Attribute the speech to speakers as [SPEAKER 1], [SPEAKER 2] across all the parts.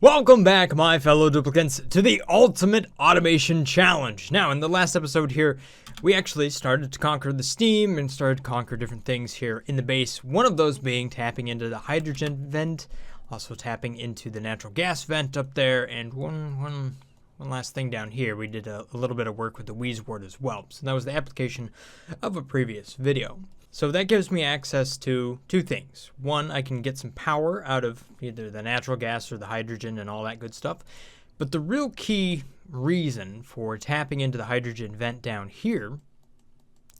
[SPEAKER 1] Welcome back, my fellow duplicants, to the Ultimate Automation Challenge. Now, in the last episode here, we actually started to conquer the steam and started to conquer different things here in the base. One of those being tapping into the hydrogen vent, also tapping into the natural gas vent up there, and one last thing down here. We did a little bit of work with the wheeze ward as well. So that was the application of a previous video. So that gives me access to two things. One, I can get some power out of either the natural gas or the hydrogen and all that good stuff. But the real key reason for tapping into the hydrogen vent down here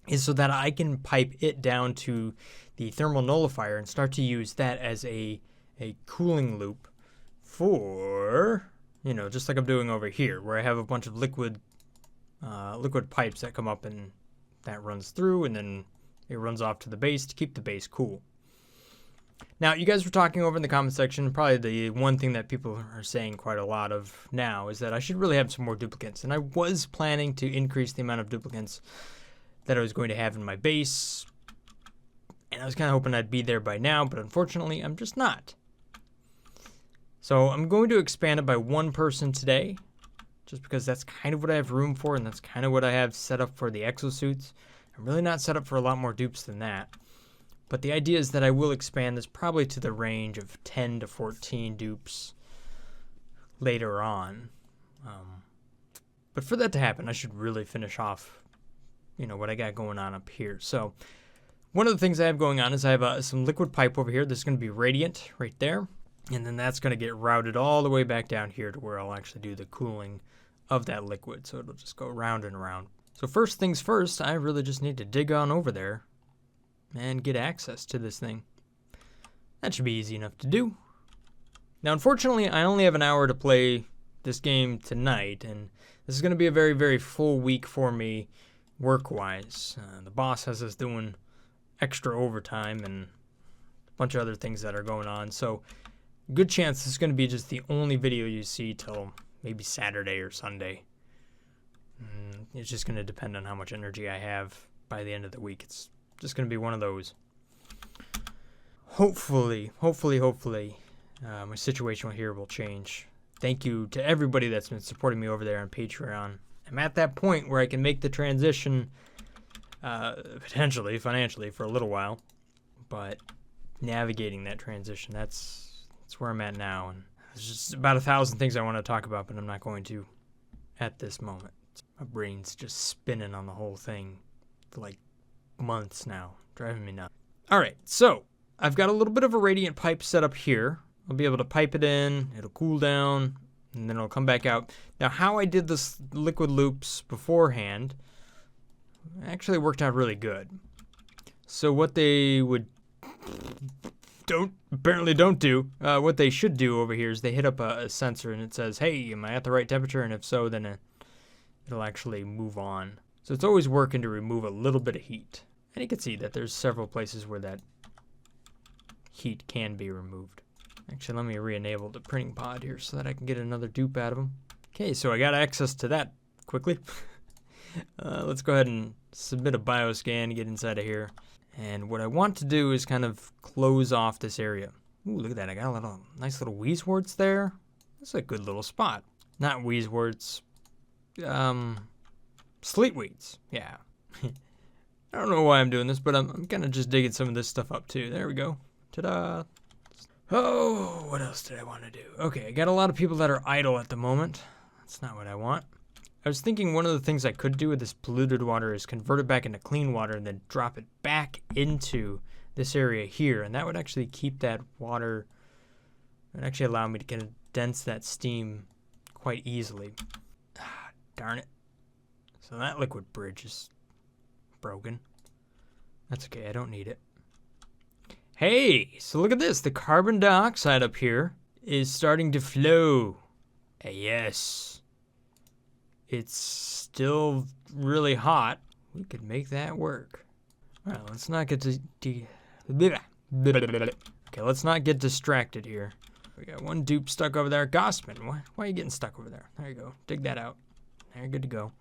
[SPEAKER 1] is so that I can pipe it down to the thermal nullifier and start to use that as a cooling loop for, you know, just like I'm doing over here, where I have a bunch of liquid pipes that come up and that runs through, and then it runs off to the base to keep the base cool. Now, you guys were talking over in the comment section, probably the one thing that people are saying quite a lot of now is that I should really have some more duplicates. And I was planning to increase the amount of duplicates that I was going to have in my base. And I was kind of hoping I'd be there by now, but unfortunately, I'm just not. So I'm going to expand it by one person today, just because that's kind of what I have room for, and that's kind of what I have set up for the exosuits. I'm really not set up for a lot more dupes than that. But the idea is that I will expand this probably to the range of 10 to 14 dupes later on. But for that to happen, I should really finish off, you know, what I got going on up here. So one of the things I have going on is I have some liquid pipe over here. This is going to be radiant right there. And then that's going to get routed all the way back down here to where I'll actually do the cooling of that liquid. So it'll just go round and around. So first things first, I really just need to dig on over there and get access to this thing. That should be easy enough to do. Now, unfortunately, I only have an hour to play this game tonight, and this is going to be a very, very full week for me work-wise. The boss has us doing extra overtime and a bunch of other things that are going on, so good chance this is going to be just the only video you see till maybe Saturday or Sunday. It's just going to depend on how much energy I have by the end of the week. It's just going to be one of those. Hopefully, my situation here will change. Thank you to everybody that's been supporting me over there on Patreon. I'm at that point where I can make the transition, potentially, financially, for a little while. But navigating that transition, that's where I'm at now. And there's just about 1,000 things I want to talk about, but I'm not going to at this moment. My brain's just spinning on the whole thing for like months now, driving me nuts. All right, so I've got a little bit of a radiant pipe set up here. I'll be able to pipe it in, it'll cool down, and then it'll come back out. Now, how I did this liquid loops beforehand actually worked out really good. So what they apparently don't do, what they should do over here is they hit up a sensor and it says, hey, am I at the right temperature? And if so, then it'll actually move on. So it's always working to remove a little bit of heat. And you can see that there's several places where that heat can be removed. Actually, let me re-enable the printing pod here so that I can get another dupe out of them. Okay, so I got access to that quickly. Let's go ahead and submit a bioscan to get inside of here. And what I want to do is kind of close off this area. Ooh, look at that. I got a nice little wheeze warts there. That's a good little spot. Not wheeze warts. Sleet weeds. Yeah. I don't know why I'm doing this, but I'm kind of just digging some of this stuff up too. There we go. Ta-da. Oh, what else did I want to do? Okay, I got a lot of people that are idle at the moment. That's not what I want. I was thinking one of the things I could do with this polluted water is convert it back into clean water and then drop it back into this area here. And that would actually keep that water, it would actually allow me to condense that steam quite easily. Ah, darn it. So that liquid bridge is broken. That's okay, I don't need it. Hey, so look at this. The carbon dioxide up here is starting to flow. Yes. It's still really hot. We could make that work. All right, let's not get Okay, let's not get distracted here. We got one dupe stuck over there. Gossman, why are you getting stuck over there? There you go. Dig that out. There, good to go.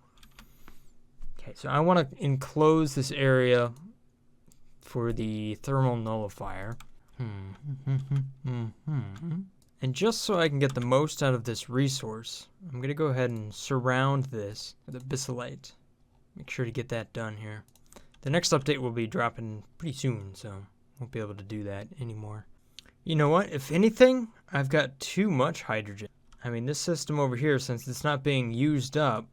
[SPEAKER 1] Okay, so I want to enclose this area for the thermal nullifier. And just so I can get the most out of this resource, I'm going to go ahead and surround this with abyssalite. Make sure to get that done here. The next update will be dropping pretty soon, so won't be able to do that anymore. You know what? If anything, I've got too much hydrogen. I mean, this system over here, since it's not being used up,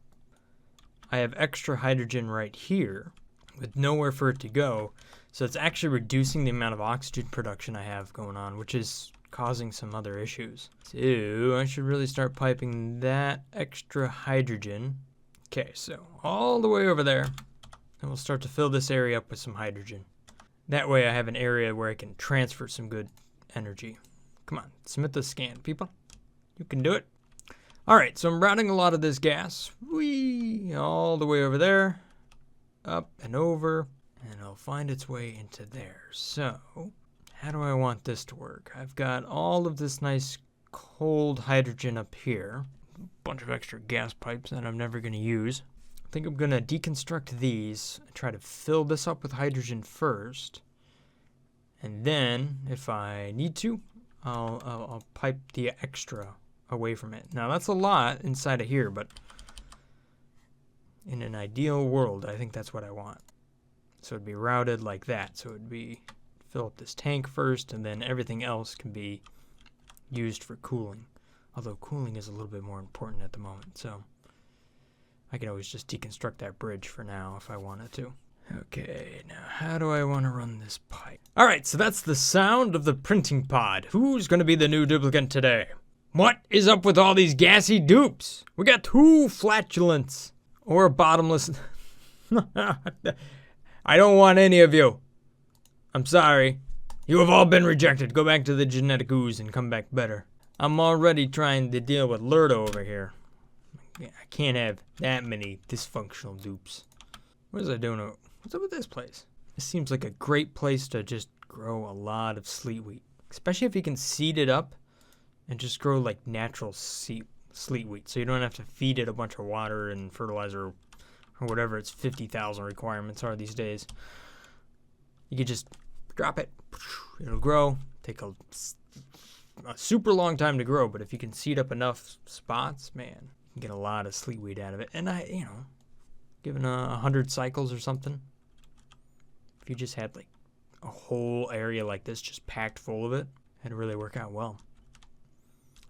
[SPEAKER 1] I have extra hydrogen right here with nowhere for it to go. So it's actually reducing the amount of oxygen production I have going on, which is causing some other issues. So I should really start piping that extra hydrogen. Okay, so all the way over there, and we'll start to fill this area up with some hydrogen. That way I have an area where I can transfer some good energy. Come on, submit the scan, people. You can do it. All right, so I'm routing a lot of this gas. Whee, all the way over there, up and over, and it'll find its way into there. So how do I want this to work? I've got all of this nice cold hydrogen up here. A bunch of extra gas pipes that I'm never going to use. I think I'm going to deconstruct these and try to fill this up with hydrogen first. And then, if I need to, I'll pipe the extra away from it. Now, that's a lot inside of here, but in an ideal world, I think that's what I want. So it'd be routed like that. So it'd be fill up this tank first, and then everything else can be used for cooling. Although cooling is a little bit more important at the moment, so I can always just deconstruct that bridge for now if I wanted to. Okay, now how do I want to run this pipe? All right, so that's the sound of the printing pod. Who's going to be the new duplicant today? What is up with all these gassy dupes? We got 2 flatulence or a bottomless. I don't want any of you. I'm sorry. You have all been rejected. Go back to the genetic ooze and come back better. I'm already trying to deal with Lurdo over here. I can't have that many dysfunctional dupes. What is I doing? What's up with this place? This seems like a great place to just grow a lot of sleet wheat. Especially if you can seed it up and just grow like natural sleet wheat. So you don't have to feed it a bunch of water and fertilizer or whatever its 50,000 requirements are these days. You could just drop it. It'll grow. Take a super long time to grow, but if you can seed up enough spots, man, you can get a lot of sleet wheat out of it. And given 100 cycles or something, if you just had like a whole area like this just packed full of it, it'd really work out well.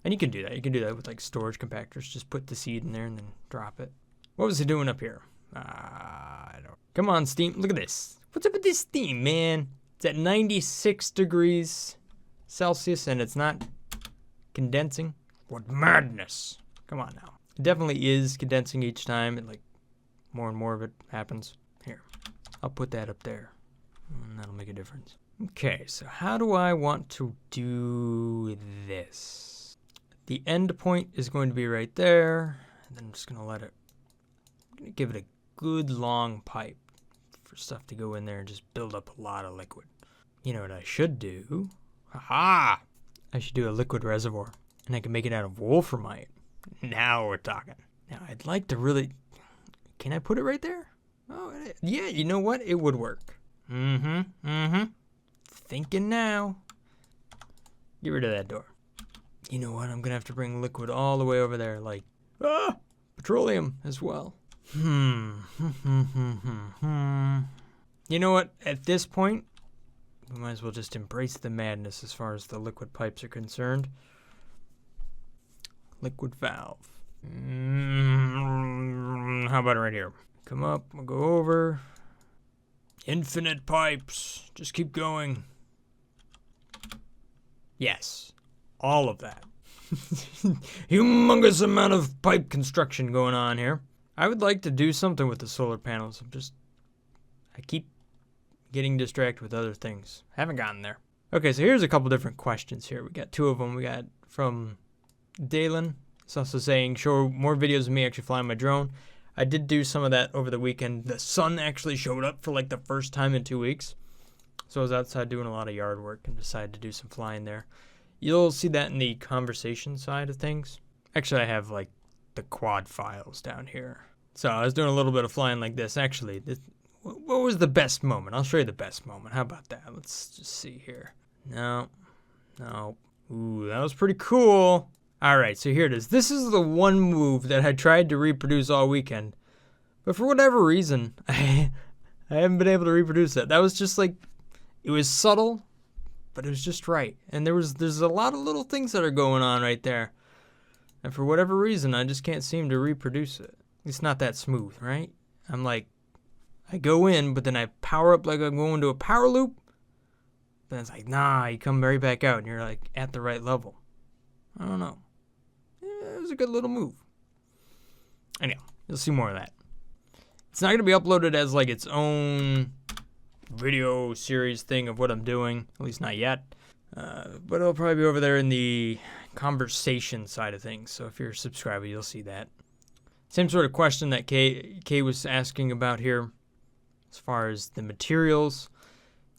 [SPEAKER 1] And you can do that. You can do that with like storage compactors. Just put the seed in there and then drop it. What was it doing up here? I don't. Come on, Steam. Look at this. What's up with this Steam, man? It's at 96 degrees Celsius and it's not condensing. What madness. Come on now. It definitely is condensing each time. It like more and more of it happens. Here, I'll put that up there. And that'll make a difference. Okay, so how do I want to do this? The end point is going to be right there. And then I'm just going to give it a good long pipe for stuff to go in there and just build up a lot of liquid. You know what I should do? Aha! I should do a liquid reservoir. And I can make it out of wolframite. Now we're talking. Now I'd like to really... Can I put it right there? Oh, yeah, you know what? It would work. Thinking now. Get rid of that door. You know what? I'm going to have to bring liquid all the way over there. Like, petroleum as well. You know what? At this point, we might as well just embrace the madness as far as the liquid pipes are concerned. Liquid valve. How about it right here? Come up, we'll go over. Infinite pipes. Just keep going. Yes. All of that. Humongous amount of pipe construction going on here. I would like to do something with the solar panels. I keep getting distracted with other things. Haven't gotten there. Okay, so here's a couple different questions here. We got 2 of them. We got from Dalen. It's also saying, show more videos of me actually flying my drone. I did do some of that over the weekend. The sun actually showed up for like the first time in 2 weeks. So I was outside doing a lot of yard work and decided to do some flying there. You'll see that in the conversation side of things. Actually, I have like the quad files down here. So I was doing a little bit of flying like this. Actually, what was the best moment? I'll show you the best moment. How about that? Let's just see here. No. Ooh, that was pretty cool. All right, so here it is. This is the one move that I tried to reproduce all weekend. But for whatever reason, I haven't been able to reproduce it. That was just like, it was subtle, but it was just right. And there's a lot of little things that are going on right there. And for whatever reason, I just can't seem to reproduce it. It's not that smooth, right? I'm like, I go in, but then I power up like I'm going to a power loop. But it's like, nah, you come right back out and you're like at the right level. I don't know. Yeah, it was a good little move. Anyhow, you'll see more of that. It's not going to be uploaded as like its own video series thing of what I'm doing, at least not yet. But it'll probably be over there in the conversation side of things. So if you're a subscriber, you'll see that. Same sort of question that Kay was asking about here as far as the materials.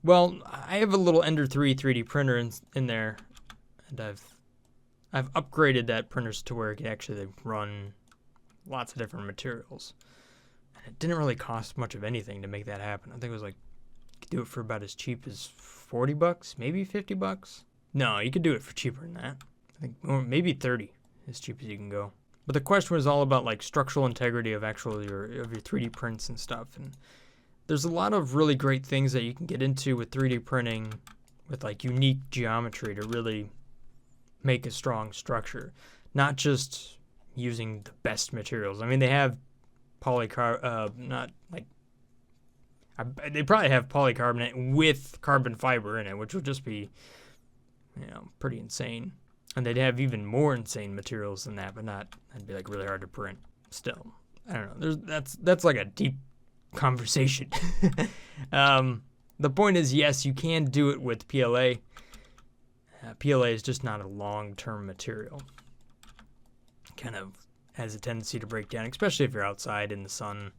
[SPEAKER 1] Well, I have a little Ender 3 3D printer in there, and I've upgraded that printer to where it can actually run lots of different materials. And it didn't really cost much of anything to make that happen. I think it was like, you could do it for about as cheap as $40, maybe $50. No, you could do it for cheaper than that. I think, or maybe 30, as cheap as you can go. But the question was all about like structural integrity of your 3D prints and stuff. And there's a lot of really great things that you can get into with 3D printing with like unique geometry to really make a strong structure. Not just using the best materials. I mean, they have they probably have polycarbonate with carbon fiber in it, which would just be, pretty insane. And they'd have even more insane materials than that, but that'd be like really hard to print still. I don't know. That's like a deep conversation. The point is, yes, you can do it with PLA. PLA is just not a long-term material. Kind of has a tendency to break down, especially if you're outside in the sun.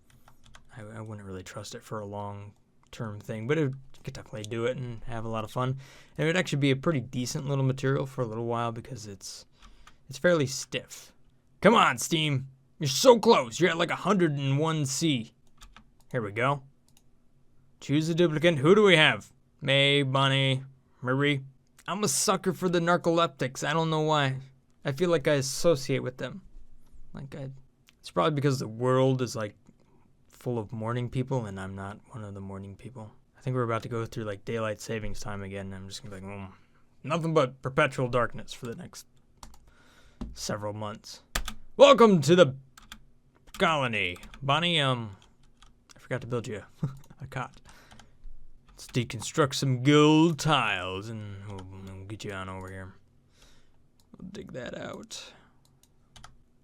[SPEAKER 1] I wouldn't really trust it for a long-term thing, but you could definitely do it and have a lot of fun. And it would actually be a pretty decent little material for a little while because it's fairly stiff. Come on, Steam. You're so close. You're at like 101C. Here we go. Choose a duplicate. Who do we have? May, Bonnie, Marie. I'm a sucker for the narcoleptics. I don't know why. I feel like I associate with them. It's probably because the world is like full of morning people and I'm not one of the morning people. I think we're about to go through like daylight savings time again and I'm just gonna be like, nothing but perpetual darkness for the next several months. Welcome to the colony. Bonnie, I forgot to build you a cot. Let's deconstruct some gold tiles and we'll get you on over here. We'll dig that out.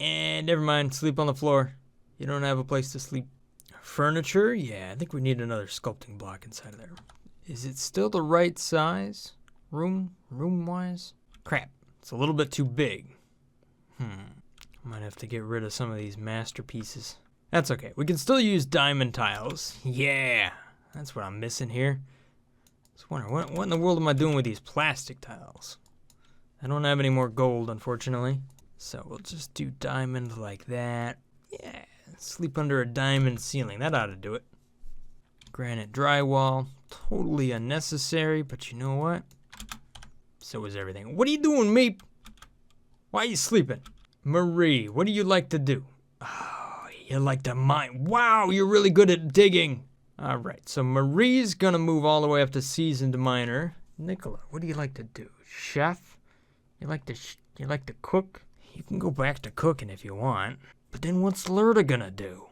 [SPEAKER 1] And never mind, sleep on the floor. You don't have a place to sleep. Furniture? Yeah, I think we need another sculpting block inside of there. Is it still the right size? Room-wise? Crap, it's a little bit too big. Might have to get rid of some of these masterpieces. That's okay, we can still use diamond tiles. Yeah, that's what I'm missing here. I was wondering, what in the world am I doing with these plastic tiles? I don't have any more gold, unfortunately. So we'll just do diamond like that. Yeah, sleep under a diamond ceiling. That ought to do it. Granite drywall. Totally unnecessary, but you know what? So is everything. What are you doing, Meep? Why are you sleeping? Marie, what do you like to do? Oh, you like to mine. Wow, you're really good at digging. All right, so Marie's going to move all the way up to seasoned miner. Nicola, what do you like to do? Chef? You like to cook? You can go back to cooking if you want. But then what's Lurda gonna do?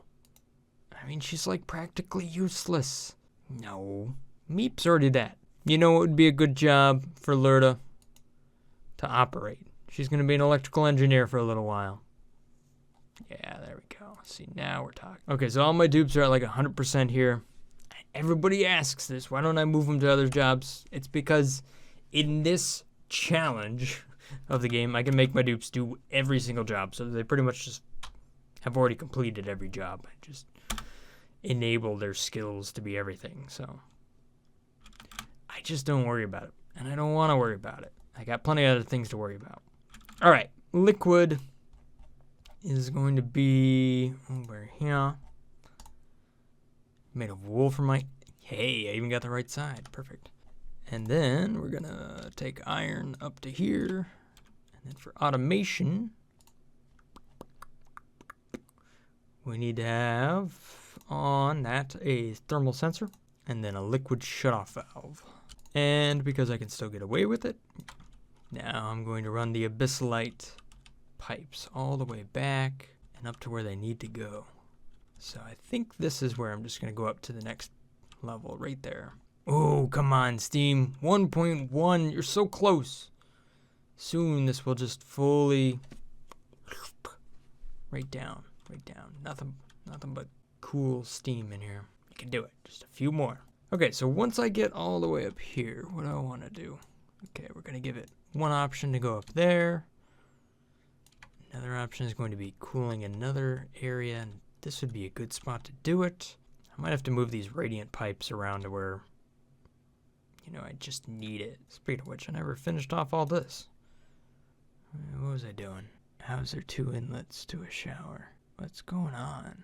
[SPEAKER 1] I mean, she's like practically useless. No. Meep's already that. You know what would be a good job for Lurda? To operate. She's gonna be an electrical engineer for a little while. Yeah, there we go. See, now we're talking. Okay, so all my dupes are at like 100% here. Everybody asks this. Why don't I move them to other jobs? It's because in this challenge of the game, I can make my dupes do every single job. So they pretty much just have already completed every job. I just enable their skills to be everything. So I just don't worry about it. And I don't want to worry about it. I got plenty of other things to worry about. All right. Liquid is going to be over here. Made of wolframite. Hey, I even got the right side. Perfect. And then we're gonna take iron up to here. And then for automation, we need to have on that a thermal sensor and then a liquid shutoff valve. And because I can still get away with it, now I'm going to run the abyssalite pipes all the way back and up to where they need to go. So I think this is where I'm just going to go up to the next level right there. Oh, come on, Steam. 1.1, you're so close. Soon this will just fully right down. Nothing but cool steam in here. You can do it. Just a few more. Okay, so once I get all the way up here, what do I want to do? Okay, we're going to give it one option to go up there. Another option is going to be cooling another area, and this would be a good spot to do it. I might have to move these radiant pipes around to where, I just need it. Speaking of which, I never finished off all this. What was I doing? How's there 2 inlets to a shower? What's going on?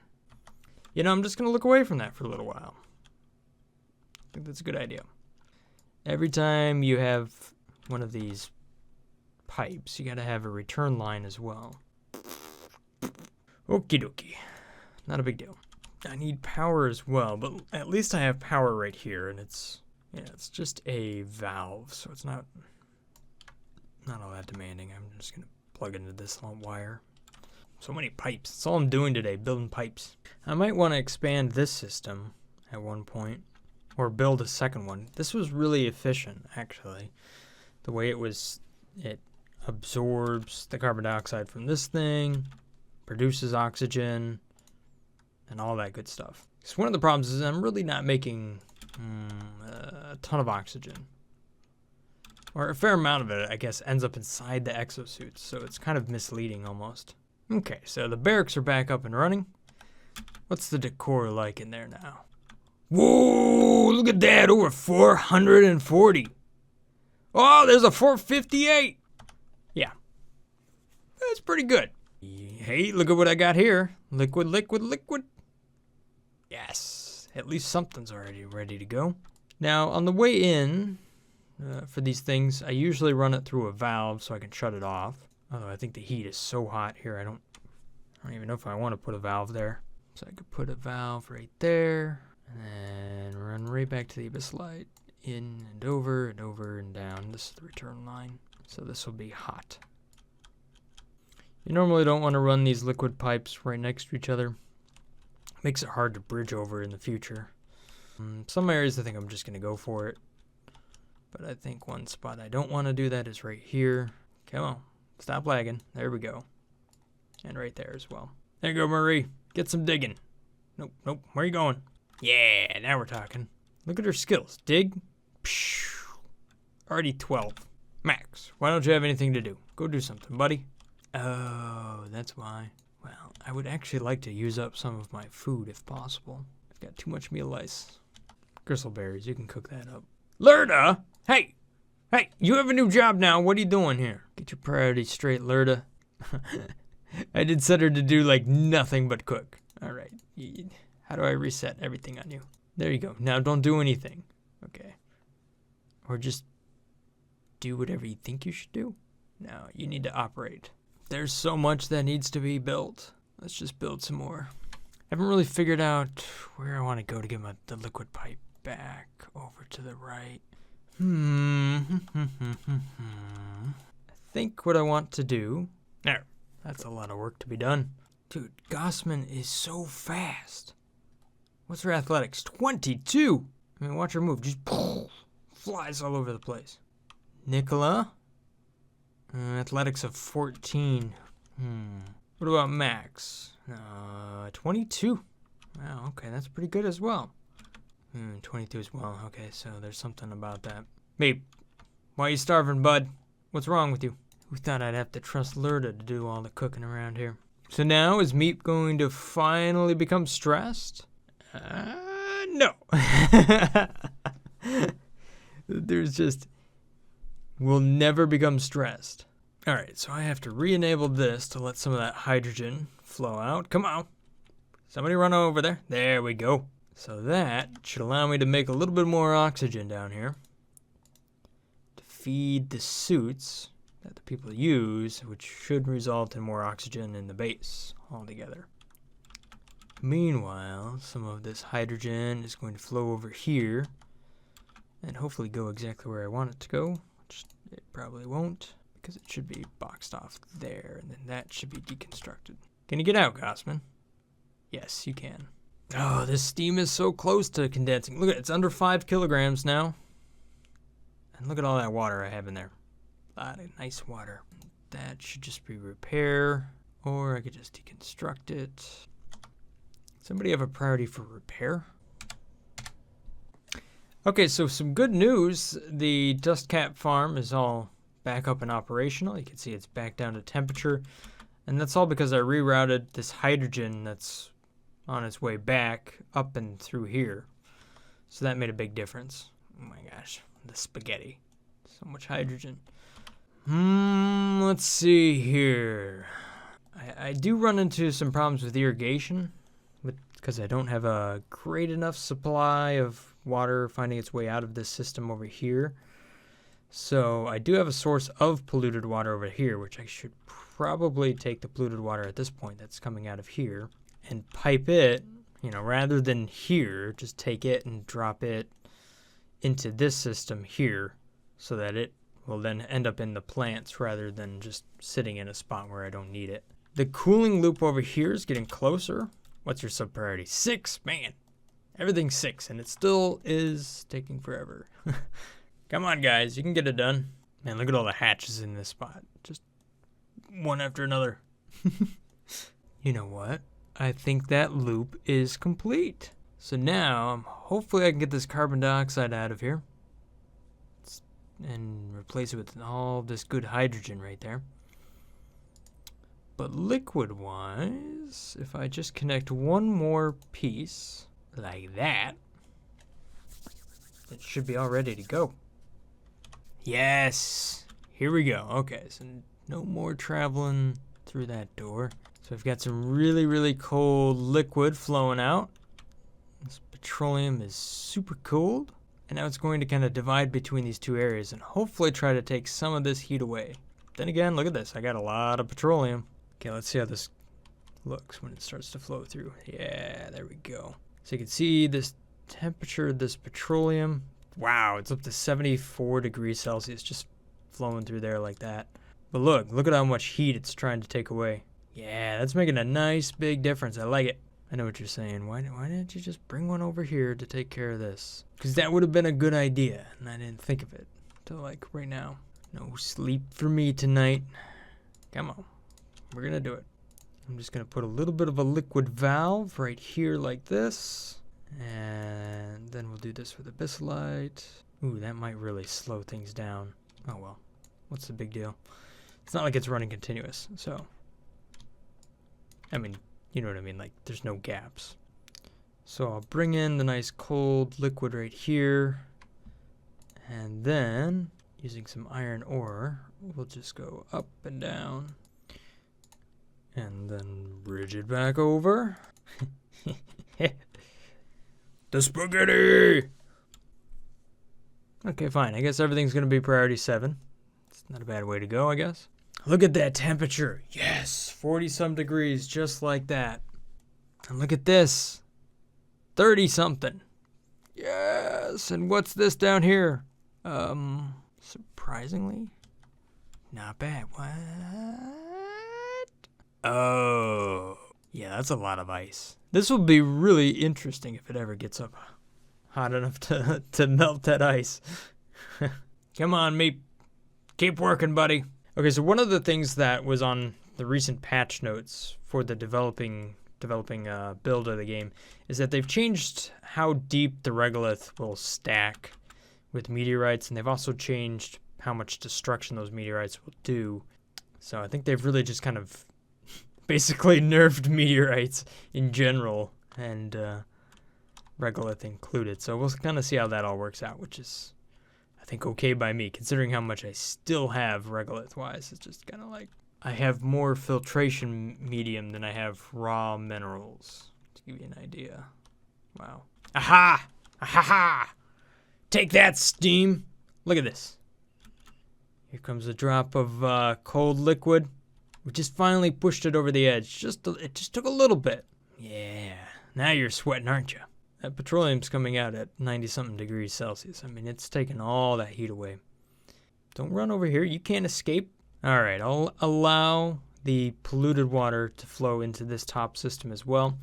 [SPEAKER 1] I'm just going to look away from that for a little while. I think that's a good idea. Every time you have one of these pipes, you got to have a return line as well. Okie dokie. Not a big deal. I need power as well, but at least I have power right here, and it's just a valve, so it's not all that demanding. I'm just going to plug into this wire. So many pipes. That's all I'm doing today, building pipes. I might want to expand this system at one point, or build a second one. This was really efficient, actually. The way it absorbs the carbon dioxide from this thing, produces oxygen, and all that good stuff. So one of the problems is I'm really not making a ton of oxygen. Or a fair amount of it, I guess, ends up inside the exosuits, so it's kind of misleading almost. Okay, so the barracks are back up and running. What's the decor like in there now? Whoa, look at that, over 440. Oh, there's a 458. Yeah, that's pretty good. Hey, look at what I got here. Liquid. Yes, at least something's already ready to go. Now, on the way in, for these things, I usually run it through a valve so I can shut it off. Although I think the heat is so hot here, I don't even know if I want to put a valve there. So I could put a valve right there, and then run right back to the abyssalite, in and over and down. This is the return line, so this will be hot. You normally don't want to run these liquid pipes right next to each other. Makes it hard to bridge over in the future. Some areas I think I'm just going to go for it. But I think one spot I don't want to do that is right here. Come on, stop lagging. There we go. And right there as well. There you go, Marie. Get some digging. Nope. Where are you going? Yeah, now we're talking. Look at her skills. Dig. Pshh. Already 12. Max, why don't you have anything to do? Go do something, buddy. Oh, that's why. Well, I would actually like to use up some of my food if possible. I've got too much meal ice. Gristleberries, you can cook that up. Lurda! Hey, you have a new job now. What are you doing here? Get your priorities straight, Lurda. I did set her to do like nothing but cook. All right. How do I reset everything on you? There you go. Now don't do anything. Okay. Or just do whatever you think you should do. No, you need to operate. There's so much that needs to be built. Let's just build some more. I haven't really figured out where I want to go to get the liquid pipe back over to the right. I think what I want to do... There. That's a lot of work to be done. Dude, Gossman is so fast. What's her athletics? 22! I mean, watch her move. Just flies all over the place. Nicola? Athletics of 14. What about Max? 22. Wow, okay, that's pretty good as well. 22 as well. Okay, so there's something about that. Meep, why are you starving, bud? What's wrong with you? Who thought I'd have to trust Lurda to do all the cooking around here? So now, is Meep going to finally become stressed? No. We'll never become stressed. All right, so I have to re-enable this to let some of that hydrogen flow out. Come on. Somebody run over there. There we go. So that should allow me to make a little bit more oxygen down here. feed the suits that the people use, which should result in more oxygen in the base altogether. Meanwhile, some of this hydrogen is going to flow over here and hopefully go exactly where I want it to go, which it probably won't because it should be boxed off there, and then that should be deconstructed. Can you get out, Gossman? Yes, you can. Oh, this steam is so close to condensing. Look at it, it's under 5 kilograms now. And look at all that water I have in there. A lot of nice water. That should just be repair, or I could just deconstruct it. Somebody have a priority for repair? Okay, so some good news. The dust cap farm is all back up and operational. You can see it's back down to temperature. And that's all because I rerouted this hydrogen that's on its way back up and through here. So that made a big difference. Oh my gosh, the spaghetti. So much hydrogen. Let's see here. I do run into some problems with irrigation because I don't have a great enough supply of water finding its way out of this system over here. So I do have a source of polluted water over here, which I should probably take the polluted water at this point that's coming out of here and pipe it, rather than here, just take it and drop it into this system here so that it will then end up in the plants rather than just sitting in a spot where I don't need it. The cooling loop over here is getting closer. What's your sub priority? 6, man. Everything's 6 and it still is taking forever. Come on, guys, you can get it done. Man, look at all the hatches in this spot. Just one after another. You know what? I think that loop is complete. So now, hopefully I can get this carbon dioxide out of here and replace it with all this good hydrogen right there. But liquid-wise, if I just connect one more piece like that, it should be all ready to go. Yes! Here we go. Okay, so no more traveling through that door. So I've got some really, really cold liquid flowing out. This petroleum is super cold. And now it's going to kind of divide between these two areas and hopefully try to take some of this heat away. Then again, look at this. I got a lot of petroleum. Okay, let's see how this looks when it starts to flow through. Yeah, there we go. So you can see this temperature of this petroleum. Wow, it's up to 74 degrees Celsius just flowing through there like that. But look at how much heat it's trying to take away. Yeah, that's making a nice big difference. I like it. I know what you're saying. Why didn't you just bring one over here to take care of this? Because that would have been a good idea, and I didn't think of it till like right now. No sleep for me tonight. Come on. We're going to do it. I'm just going to put a little bit of a liquid valve right here like this. And then we'll do this with abyssallite. Ooh, that might really slow things down. Oh well. What's the big deal? It's not like it's running continuous, so... I mean, you know what I mean, like there's no gaps. So I'll bring in the nice cold liquid right here. And then, using some iron ore, we'll just go up and down. And then bridge it back over. The spaghetti! Okay, fine. I guess everything's going to be priority 7. It's not a bad way to go, I guess. Look at that temperature. Yes, 40-some degrees, just like that. And look at this. 30-something. Yes, and what's this down here? Surprisingly, not bad. What? Oh, yeah, that's a lot of ice. This will be really interesting if it ever gets up hot enough to melt that ice. Come on, Meep. Keep working, buddy. Okay, so one of the things that was on the recent patch notes for the developing build of the game is that they've changed how deep the Regolith will stack with meteorites, and they've also changed how much destruction those meteorites will do. So I think they've really just kind of basically nerfed meteorites in general, and Regolith included. So we'll kind of see how that all works out, which is, I think, okay by me, considering how much I still have Regolith-wise. It's just kind of like, I have more filtration medium than I have raw minerals, to give you an idea. Wow. Aha! Aha! Take that, Steam! Look at this. Here comes a drop of cold liquid. We just finally pushed it over the edge. It just took a little bit. Yeah, now you're sweating, aren't you? That petroleum's coming out at 90-something degrees Celsius. I mean, it's taking all that heat away. Don't run over here. You can't escape. All right, I'll allow the polluted water to flow into this top system as well,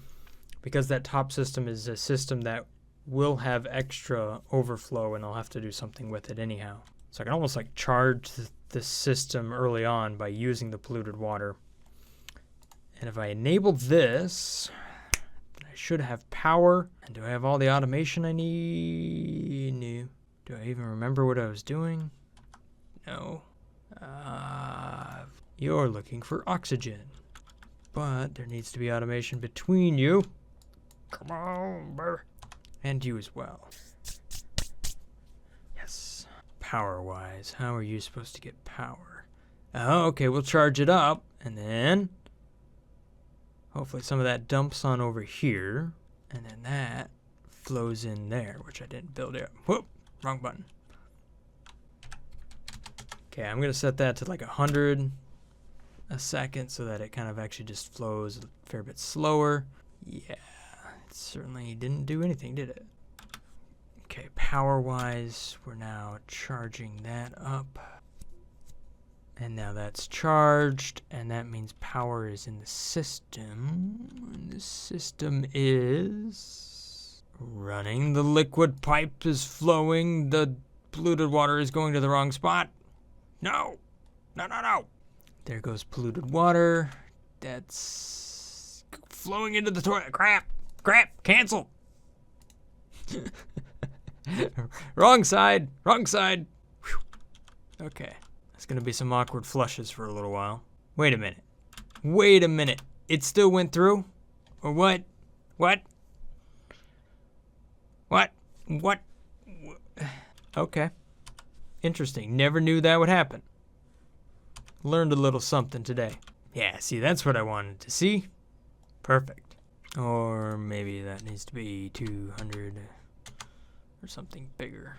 [SPEAKER 1] because that top system is a system that will have extra overflow, and I'll have to do something with it anyhow. So I can almost like charge the system early on by using the polluted water. And if I enable this, I should have power. And do I have all the automation I need? No. Do I even remember what I was doing? No. You're looking for oxygen. But there needs to be automation between you. Come on, baby. And you as well. Yes. Power-wise, how are you supposed to get power? Oh, okay, we'll charge it up. And then hopefully some of that dumps on over here. And then that flows in there, which I didn't build yet. Whoop, wrong button. Okay, I'm going to set that to like 100 a second so that it kind of actually just flows a fair bit slower. Yeah, it certainly didn't do anything, did it? Okay, power-wise, we're now charging that up. And now that's charged, and that means power is in the system. And the system is running. The liquid pipe is flowing. The polluted water is going to the wrong spot. No! No, no, no! There goes polluted water. That's flowing into the toilet. Crap! Crap! Cancel! Wrong side! Wrong side! Whew. Okay. There's gonna be some awkward flushes for a little while. Wait a minute. Wait a minute. It still went through? Or what? What? What? What? Okay. Interesting. Never knew that would happen. Learned a little something today. Yeah, see, that's what I wanted to see. Perfect. Or maybe that needs to be 200 or something bigger.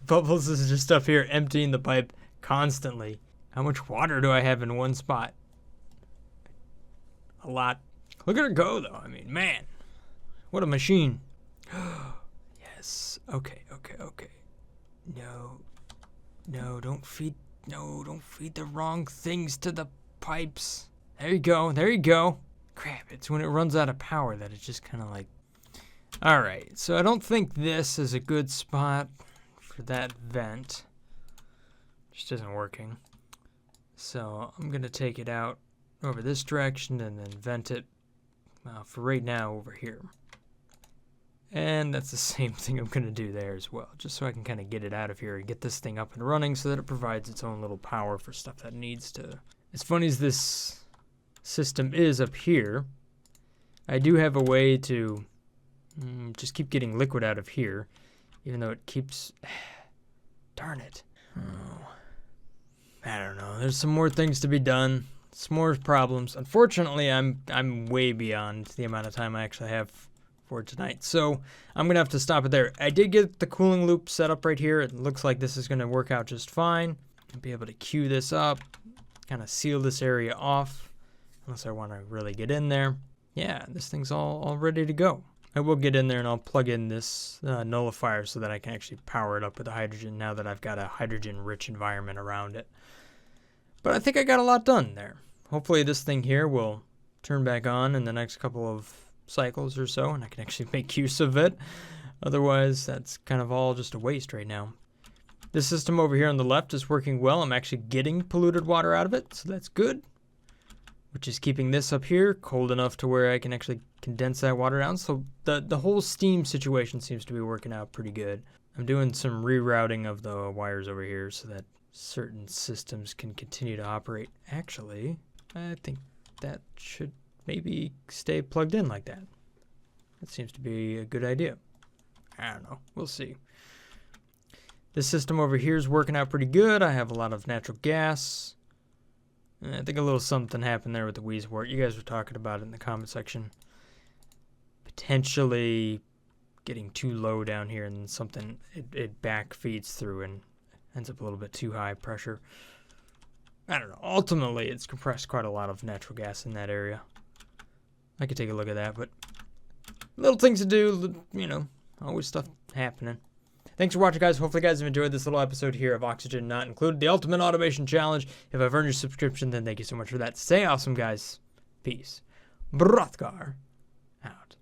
[SPEAKER 1] Bubbles is just up here emptying the pipe constantly. How much water do I have in one spot? A lot. Look at her go, though. I mean, man. What a machine. Yes. Okay, okay, okay. No, don't feed the wrong things to the pipes. There you go, there you go. Crap, it's when it runs out of power that it just kind of like... Alright, so I don't think this is a good spot for that vent. Just isn't working. So I'm going to take it out over this direction and then vent it for right now over here. And that's the same thing I'm going to do there as well, just so I can kind of get it out of here and get this thing up and running so that it provides its own little power for stuff that needs to. As funny as this system is up here, I do have a way to just keep getting liquid out of here, even though it keeps... Darn it. Oh. I don't know. There's some more things to be done. Some more problems. Unfortunately, I'm way beyond the amount of time I actually have for tonight, so I'm gonna have to stop it there. I did get the cooling loop set up right here. It looks like this is gonna work out just fine. I'll be able to queue this up, kind of seal this area off, unless I want to really get in there. Yeah, this thing's all ready to go. I will get in there and I'll plug in this nullifier so that I can actually power it up with the hydrogen now that I've got a hydrogen-rich environment around it. But I think I got a lot done there. Hopefully this thing here will turn back on in the next couple of cycles or so, and I can actually make use of it. Otherwise, that's kind of all just a waste right now. This system over here on the left is working well. I'm actually getting polluted water out of it, so that's good. Which is keeping this up here cold enough to where I can actually condense that water down. So the whole steam situation seems to be working out pretty good. I'm doing some rerouting of the wires over here so that certain systems can continue to operate. Actually, I think that should maybe stay plugged in like that. That seems to be a good idea. I don't know. We'll see. This system over here is working out pretty good. I have a lot of natural gas. I think a little something happened there with the Wheezewort. You guys were talking about it in the comment section. Potentially getting too low down here and something, it back feeds through and ends up a little bit too high pressure. I don't know. Ultimately, it's compressed quite a lot of natural gas in that area. I could take a look at that, but little things to do, you know, always stuff happening. Thanks for watching, guys. Hopefully, you guys have enjoyed this little episode here of Oxygen Not Included, the Ultimate Automation Challenge. If I've earned your subscription, then thank you so much for that. Stay awesome, guys. Peace. Brothgar out.